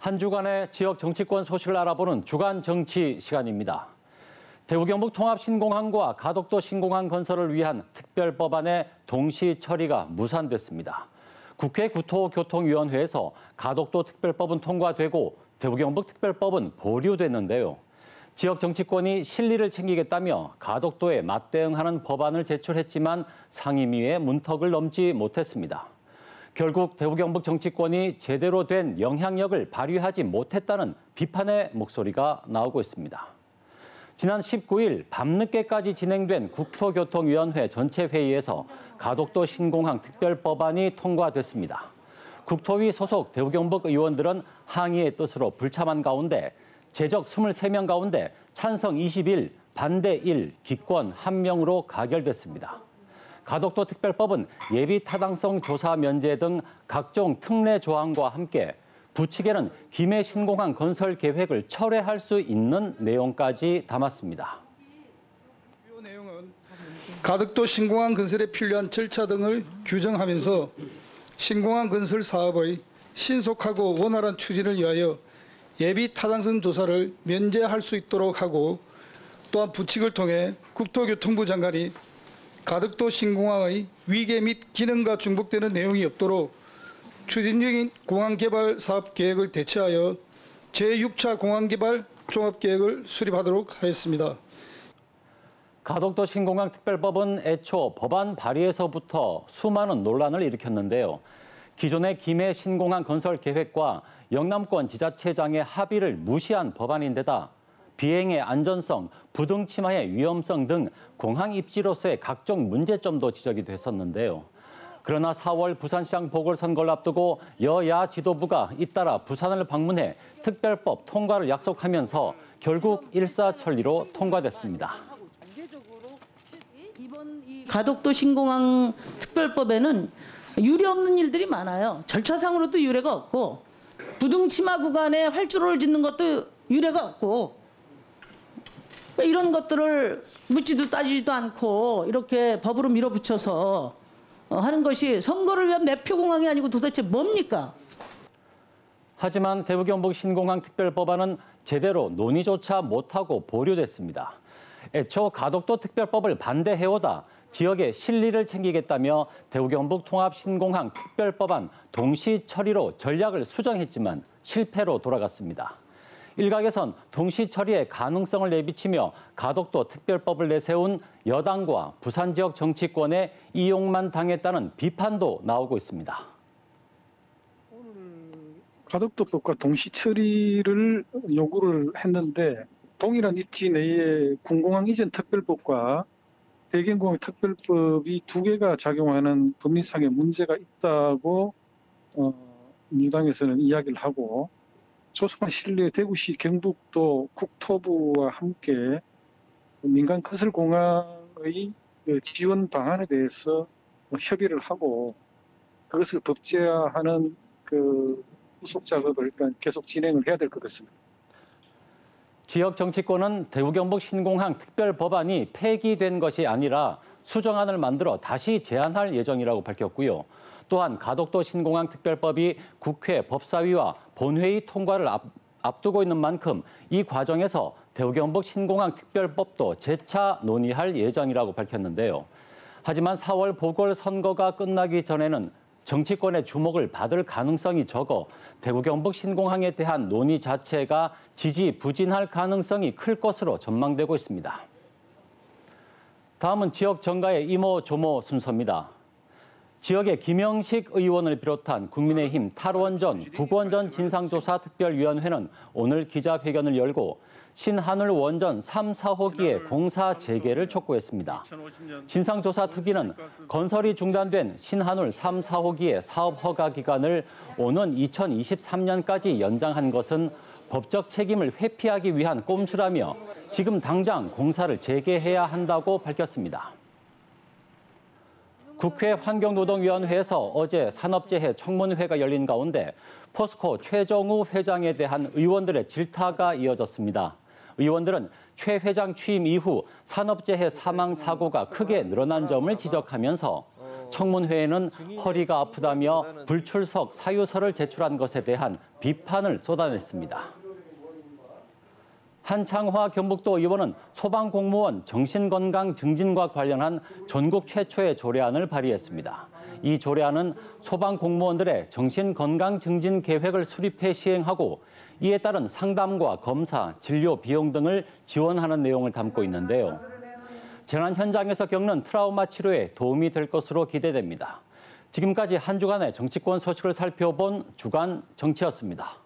한 주간의 지역 정치권 소식을 알아보는 주간 정치 시간입니다. 대구 경북 통합 신공항과 가덕도 신공항 건설을 위한 특별법안의 동시 처리가 무산됐습니다. 국회 국토교통위원회에서 가덕도 특별법은 통과되고 대구 경북 특별법은 보류됐는데요. 지역 정치권이 실리를 챙기겠다며 가덕도에 맞대응하는 법안을 제출했지만 상임위의 문턱을 넘지 못했습니다. 결국 대구 경북 정치권이 제대로 된 영향력을 발휘하지 못했다는 비판의 목소리가 나오고 있습니다. 지난 19일 밤늦게까지 진행된 국토교통위원회 전체 회의에서 가덕도 신공항 특별법안이 통과됐습니다. 국토위 소속 대구 경북 의원들은 항의의 뜻으로 불참한 가운데 제적 23명 가운데 찬성 21, 반대 1, 기권 1명으로 가결됐습니다. 가덕도 특별법은 예비 타당성 조사 면제 등 각종 특례 조항과 함께 부칙에는 김해 신공항 건설 계획을 철회할 수 있는 내용까지 담았습니다. 가덕도 신공항 건설에 필요한 절차 등을 규정하면서 신공항 건설 사업의 신속하고 원활한 추진을 위하여 예비 타당성 조사를 면제할 수 있도록 하고, 또한 부칙을 통해 국토교통부 장관이 가덕도 신공항의 위계 및 기능과 중복되는 내용이 없도록 추진적인 공항개발 사업계획을 대체하여 제6차 공항개발 종합계획을 수립하도록 하였습니다. 가덕도 신공항 특별법은 애초 법안 발의에서부터 수많은 논란을 일으켰는데요. 기존의 김해 신공항 건설 계획과 영남권 지자체장의 합의를 무시한 법안인데다 비행의 안전성, 부등 침하의 위험성 등 공항 입지로서의 각종 문제점도 지적이 됐었는데요. 그러나 4월 부산시장 보궐선거를 앞두고 여야 지도부가 잇따라 부산을 방문해 특별법 통과를 약속하면서 결국 일사천리로 통과됐습니다. 가덕도 신공항 특별법에는 유례 없는 일들이 많아요. 절차상으로도 유례가 없고, 부등 침하 구간에 활주로를 짓는 것도 유례가 없고, 이런 것들을 묻지도 따지지도 않고 이렇게 법으로 밀어붙여서 하는 것이 선거를 위한 매표공항이 아니고 도대체 뭡니까? 하지만 대구 경북 신공항 특별법안은 제대로 논의조차 못하고 보류됐습니다. 애초 가덕도 특별법을 반대해오다 지역의 실리를 챙기겠다며 대구 경북 통합 신공항 특별법안 동시 처리로 전략을 수정했지만 실패로 돌아갔습니다. 일각에선 동시 처리의 가능성을 내비치며 가덕도 특별법을 내세운 여당과 부산 지역 정치권에 이용만 당했다는 비판도 나오고 있습니다. 가덕도법과 동시 처리를 요구를 했는데 동일한 입지 내에 군공항 이전 특별법과 대경공항 특별법이 두 개가 작용하는 법리상의 문제가 있다고 민주당에서는 이야기를 하고, 조속한 시일 내에 대구시 경북도 국토부와 함께 민간 건설공항의 지원 방안에 대해서 협의를 하고 그것을 법제화하는 후속 작업을 일단 계속 진행을 해야 될 것 같습니다. 지역 정치권은 대구 경북 신공항 특별법안이 폐기된 것이 아니라 수정안을 만들어 다시 제안할 예정이라고 밝혔고요. 또한 가덕도 신공항 특별법이 국회 법사위와 본회의 통과를 앞두고 있는 만큼 이 과정에서 대구 경북 신공항 특별법도 재차 논의할 예정이라고 밝혔는데요. 하지만 4월 보궐선거가 끝나기 전에는 정치권의 주목을 받을 가능성이 적어 대구 경북 신공항에 대한 논의 자체가 지지부진할 가능성이 클 것으로 전망되고 있습니다. 다음은 지역 정가의 이모저모 순서입니다. 지역의 김영식 의원을 비롯한 국민의힘 탈원전, 북원전 진상조사 특별위원회는 오늘 기자회견을 열고 신한울 원전 3, 4호기의 공사 재개를 촉구했습니다. 진상조사 특위는 건설이 중단된 신한울 3, 4호기의 사업 허가 기간을 오는 2023년까지 연장한 것은 법적 책임을 회피하기 위한 꼼수라며 지금 당장 공사를 재개해야 한다고 밝혔습니다. 국회 환경노동위원회에서 어제 산업재해 청문회가 열린 가운데 포스코 최정우 회장에 대한 의원들의 질타가 이어졌습니다. 의원들은 최 회장 취임 이후 산업재해 사망 사고가 크게 늘어난 점을 지적하면서 청문회에는 허리가 아프다며 불출석 사유서를 제출한 것에 대한 비판을 쏟아냈습니다. 한창화 경북도 의원은 소방공무원 정신건강 증진과 관련한 전국 최초의 조례안을 발의했습니다. 이 조례안은 소방공무원들의 정신건강 증진 계획을 수립해 시행하고 이에 따른 상담과 검사, 진료 비용 등을 지원하는 내용을 담고 있는데요. 재난 현장에서 겪는 트라우마 치료에 도움이 될 것으로 기대됩니다. 지금까지 한 주간의 정치권 소식을 살펴본 주간 정치였습니다.